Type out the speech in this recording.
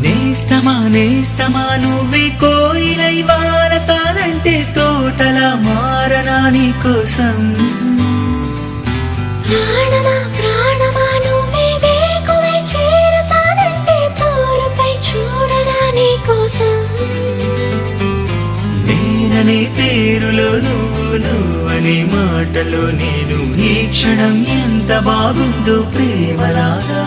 నేస్తమా నేస్తమా నువ్వే కోయిలై వారతానంటే తోటలా మారనా నీ కోసం. ప్రాణమా ప్రాణమా నువ్వే వేకువై చేరతానంటే తోరుపై చూడనా నీ కోసం. నేననే పేరులో నువ్వు నువ్వనే మాటలో నేను ఈ క్షణం ఎంత బాగుందో ప్రేమలాగా.